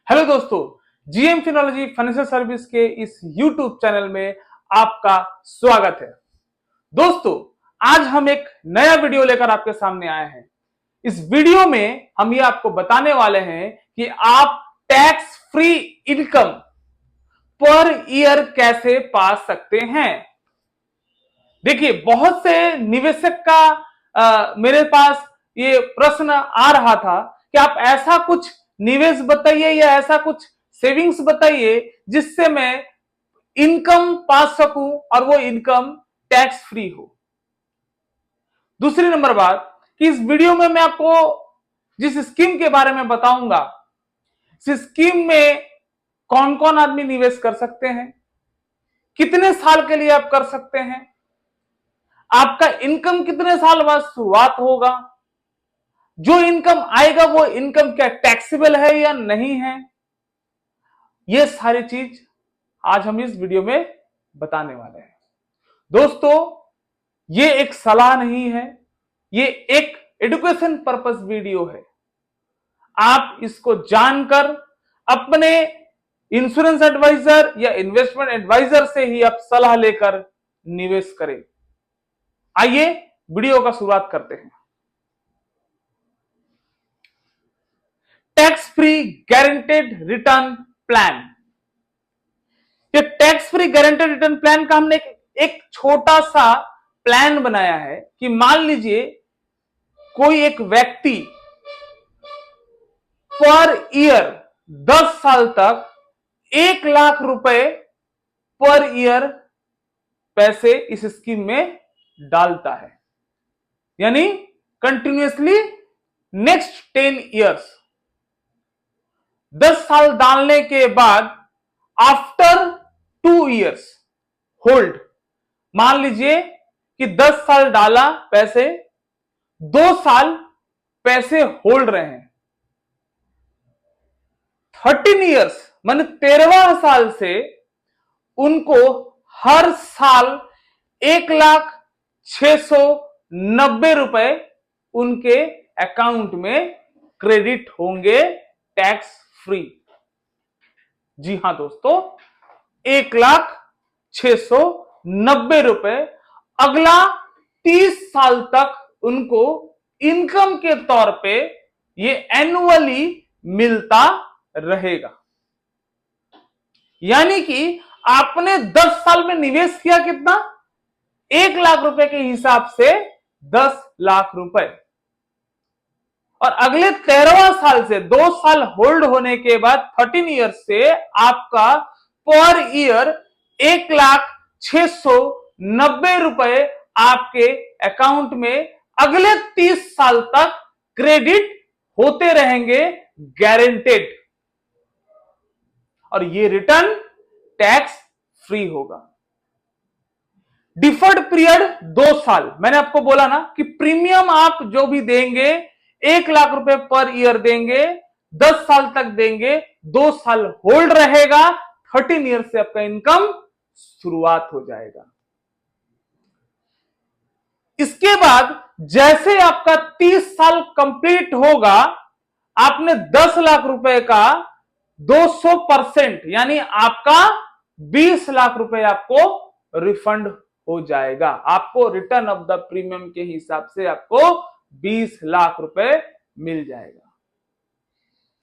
Hello दोस्तों, GM Finology financial service के इस यूट्यूब चैनल में आपका स्वागत है। दोस्तों, आज हम एक नया वीडियो लेकर आपके सामने आए हैं। इस वीडियो में हम ये आपको बताने वाले हैं कि आप tax free income per year कैसे पा सकते हैं। देखिए, बहुत से निवेशक का मेरे पास ये प्रश्न आ रहा था कि आप ऐसा कुछ निवेश बताइए या ऐसा कुछ सेविंग्स बताइए जिससे मैं इनकम पा सकूं और वो इनकम टैक्स फ्री हो। दूसरी नंबर बात कि इस वीडियो में मैं आपको जिस स्कीम के बारे में बताऊंगा, इस स्कीम में कौन कौन आदमी निवेश कर सकते हैं, कितने साल के लिए आप कर सकते हैं, आपका इनकम कितने साल बाद शुरुआत होगा, जो इनकम आएगा वो इनकम क्या टैक्सेबल है या नहीं है, ये सारी चीज आज हम इस वीडियो में बताने वाले हैं। दोस्तों, ये एक सलाह नहीं है, ये एक एजुकेशन पर्पस वीडियो है। आप इसको जानकर अपने इंश्योरेंस एडवाइजर या इन्वेस्टमेंट एडवाइजर से ही आप सलाह लेकर निवेश करें। आइए वीडियो का शुरुआत करते हैं। Tax free guaranteed return plan. ये tax free guaranteed return plan का हमने एक छोटा सा प्लान बनाया है कि मान लीजिए कोई एक व्यक्ति पर ईयर 10 साल तक 1 लाख रुपए पर ईयर पैसे इस स्कीम में डालता है, यानी कंटिन्यूअसली नेक्स्ट 10 ईयर्स 10 साल डालने के बाद आफ्टर 2 ईयर्स होल्ड। मान लीजिए कि 10 साल डाला पैसे, 2 साल पैसे होल्ड रहे हैं, 13 ईयर्स माने 13वां साल से उनको हर साल 1,06,90 रुपए उनके अकाउंट में क्रेडिट होंगे टैक्स फ्री। जी हां दोस्तों, 1,06,90 रुपए अगला 30 साल तक उनको इनकम के तौर पे ये एनुअली मिलता रहेगा। यानी कि आपने 10 साल में निवेश किया कितना, 1 लाख रुपए के हिसाब से 10 लाख रुपए, और अगले 13वां साल से 2 साल होल्ड होने के बाद 13 ईयर से आपका पर ईयर 1,06,90 रुपए आपके अकाउंट में अगले 30 साल तक क्रेडिट होते रहेंगे गारंटेड, और ये रिटर्न टैक्स फ्री होगा। डिफर्ड पीरियड 2 साल। मैंने आपको बोला ना कि प्रीमियम आप जो भी देंगे 1 लाख रुपए पर ईयर देंगे, 10 साल तक देंगे, 2 साल होल्ड रहेगा, 13 ईयर से आपका इनकम शुरुआत हो जाएगा। इसके बाद जैसे आपका 30 साल कंप्लीट होगा, आपने 10 लाख रुपए का 200% यानी आपका 20 लाख रुपए आपको रिफंड हो जाएगा। आपको रिटर्न ऑफ द प्रीमियम के हिसाब से आपको 20 लाख रुपए मिल जाएगा।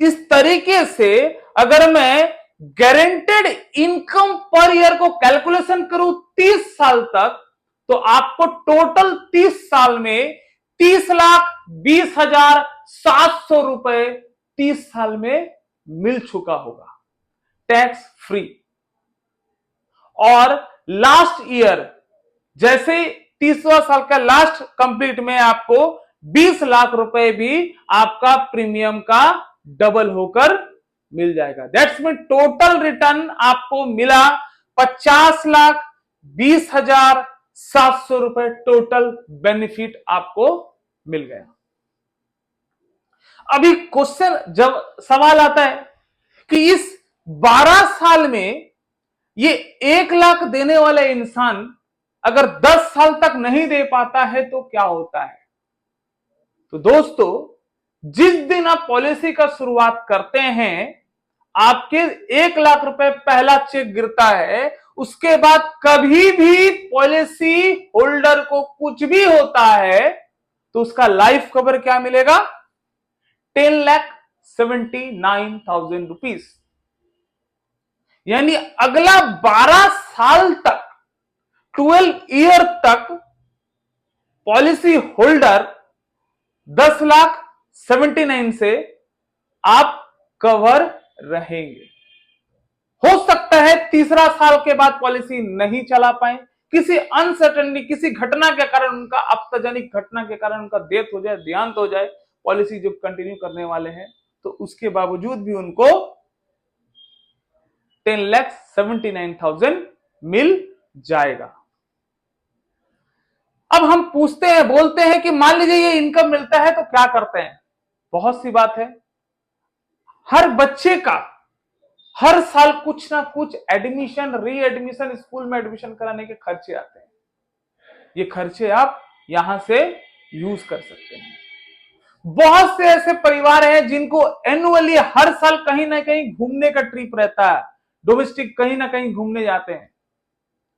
इस तरीके से अगर मैं गारंटेड इनकम पर ईयर को कैलकुलेशन करूं 30 साल तक, तो आपको टोटल 30 साल में 30,20,700 रुपए 30 साल में मिल चुका होगा टैक्स फ्री। और लास्ट ईयर जैसे 30वां साल का लास्ट कंप्लीट में आपको 20 लाख रुपए भी आपका प्रीमियम का डबल होकर मिल जाएगा। दैट्स मीन टोटल रिटर्न आपको मिला 50,20,700 रुपए टोटल बेनिफिट आपको मिल गया। अभी क्वेश्चन जब सवाल आता है कि इस 12 साल में ये 1 लाख देने वाला इंसान अगर 10 साल तक नहीं दे पाता है तो क्या होता है। तो दोस्तों, जिस दिन आप पॉलिसी का शुरुआत करते हैं, आपके 1 लाख रुपए पहला चेक गिरता है, उसके बाद कभी भी पॉलिसी होल्डर को कुछ भी होता है तो उसका लाइफ कवर क्या मिलेगा? 10,79,000 रुपीज। यानी अगला 12 साल तक, 12 ईयर तक पॉलिसी होल्डर 10,79,000 से आप कवर रहेंगे। हो सकता है तीसरा साल के बाद पॉलिसी नहीं चला पाए, किसी अनसर्टेनिटी, किसी घटना के कारण, उनका आपत्तिजनक घटना के कारण उनका डेथ हो जाए, देहांत हो जाए, पॉलिसी जो कंटिन्यू करने वाले हैं, तो उसके बावजूद भी उनको 10,79,000 मिल जाएगा। अब हम पूछते हैं, बोलते हैं कि मान लीजिए ये इनकम मिलता है तो क्या करते हैं? बहुत सी बात है। हर बच्चे का हर साल कुछ ना कुछ एडमिशन, री एडमिशन, स्कूल में एडमिशन कराने के खर्चे आते हैं। ये खर्चे आप यहां से यूज कर सकते हैं। बहुत से ऐसे परिवार हैं जिनको एनुअली हर साल कहीं ना कहीं घूमने का ट्रिप रहता है, डोमेस्टिक कहीं ना कहीं घूमने जाते हैं।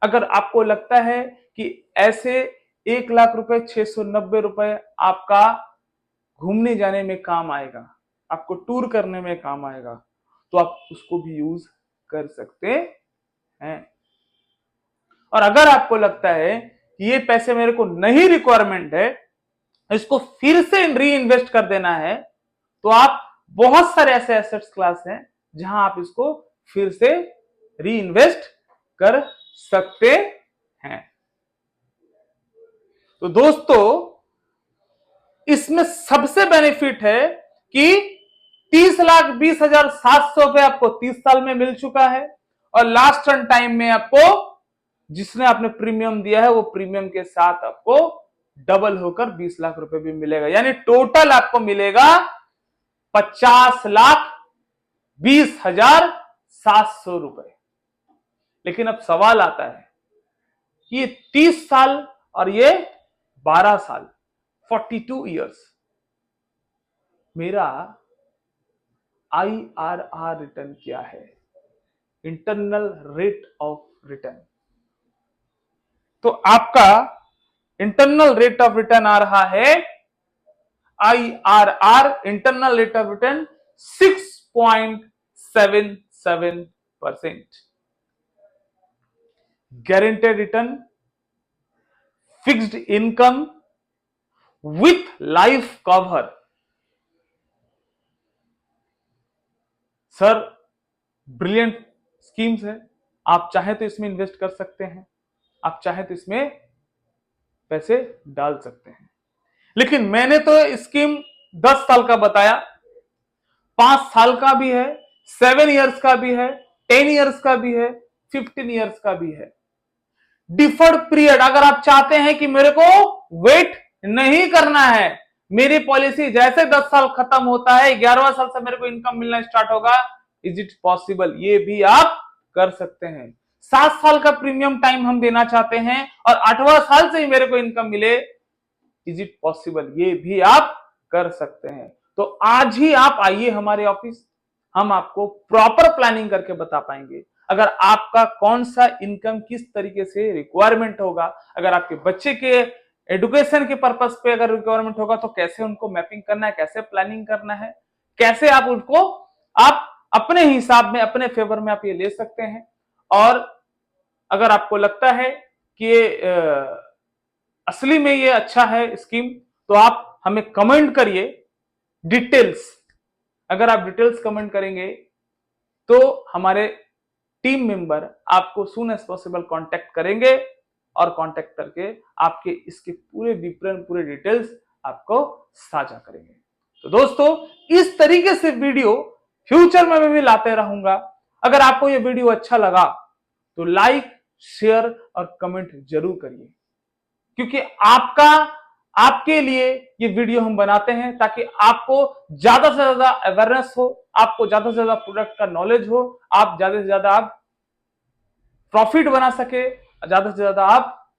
अगर आपको लगता है कि ऐसे 1 लाख रुपए, 690 रुपए आपका घूमने जाने में काम आएगा, आपको टूर करने में काम आएगा, तो आप उसको भी यूज कर सकते हैं। और अगर आपको लगता है कि ये पैसे मेरे को नहीं रिक्वायरमेंट है, इसको फिर से री इन्वेस्ट कर देना है, तो आप बहुत सारे ऐसे एसेट्स क्लास हैं जहां आप इसको फिर से री इन्वेस्ट कर सकते हैं। तो दोस्तों, इसमें सबसे बेनिफिट है कि 30,20,700 रुपए आपको 30 साल में मिल चुका है, और लास्ट रन टाइम में आपको जिसने आपने प्रीमियम दिया है वो प्रीमियम के साथ आपको डबल होकर 20 लाख रुपए भी मिलेगा। यानी टोटल आपको मिलेगा 50,20,700 रुपए। लेकिन अब सवाल आता है, ये 30 साल और ये 12 साल, 42 इयर्स, मेरा IRR रिटर्न क्या है? Internal rate of return. तो आपका इंटरनल रेट ऑफ रिटर्न आ रहा है IRR, internal rate of return 6.77%। Guaranteed return, fixed income with life cover. Sir, brilliant schemes है, आप चाहे तो इसमें इन्वेस्ट कर सकते हैं, आप चाहे तो इसमें पैसे डाल सकते हैं। लेकिन मैंने तो स्कीम 10 साल का बताया, 5 साल का भी है, 7 इयर्स का भी है, 10 इयर्स का भी है, 15 इयर्स का भी है। डिफर्ड पीरियड, अगर आप चाहते हैं कि मेरे को वेट नहीं करना है, मेरी पॉलिसी जैसे 10 साल खत्म होता है, 11वां साल से मेरे को इनकम मिलना स्टार्ट होगा, इज इट पॉसिबल? ये भी आप कर सकते हैं। 7 साल का प्रीमियम टाइम हम देना चाहते हैं और 8वां साल से ही मेरे को इनकम मिले, इज इट पॉसिबल? ये भी आप कर सकते हैं। तो आज ही आप आइए हमारे ऑफिस, हम आपको प्रॉपर प्लानिंग करके बता पाएंगे। अगर आपका कौन सा इनकम किस तरीके से रिक्वायरमेंट होगा, अगर आपके बच्चे के एजुकेशन के पर्पस पे अगर रिक्वायरमेंट होगा तो कैसे उनको मैपिंग करना है, कैसे प्लानिंग करना है, कैसे आप उनको आप अपने हिसाब में, अपने फेवर में आप ये ले सकते हैं। और अगर आपको लगता है कि ये असली में ये अच्छा है स्कीम, तो आप हमें कमेंट करिए डिटेल्स। अगर आप डिटेल्स कमेंट करेंगे तो हमारे टीम मेंबर आपको सून एज पॉसिबल कांटेक्ट करेंगे और कांटेक्ट करके आपके इसके पूरे विवरण, पूरे डिटेल्स आपको साझा करेंगे। तो दोस्तों, इस तरीके से वीडियो फ्यूचर में मैं भी लाते रहूंगा। अगर आपको ये वीडियो अच्छा लगा तो लाइक, शेयर और कमेंट जरूर करिए, क्योंकि आपके लिए ये वीडियो हम बनाते हैं ताकि आपको ज्यादा से ज्यादा अवेयरनेस हो, आपको ज्यादा से ज्यादा प्रोडक्ट का नॉलेज हो, आप ज्यादा से ज्यादा आप प्रॉफिट बना सके, ज्यादा से ज्यादा आप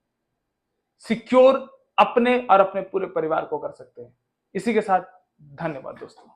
सिक्योर अपने और अपने पूरे परिवार को कर सकते हैं। इसी के साथ धन्यवाद दोस्तों।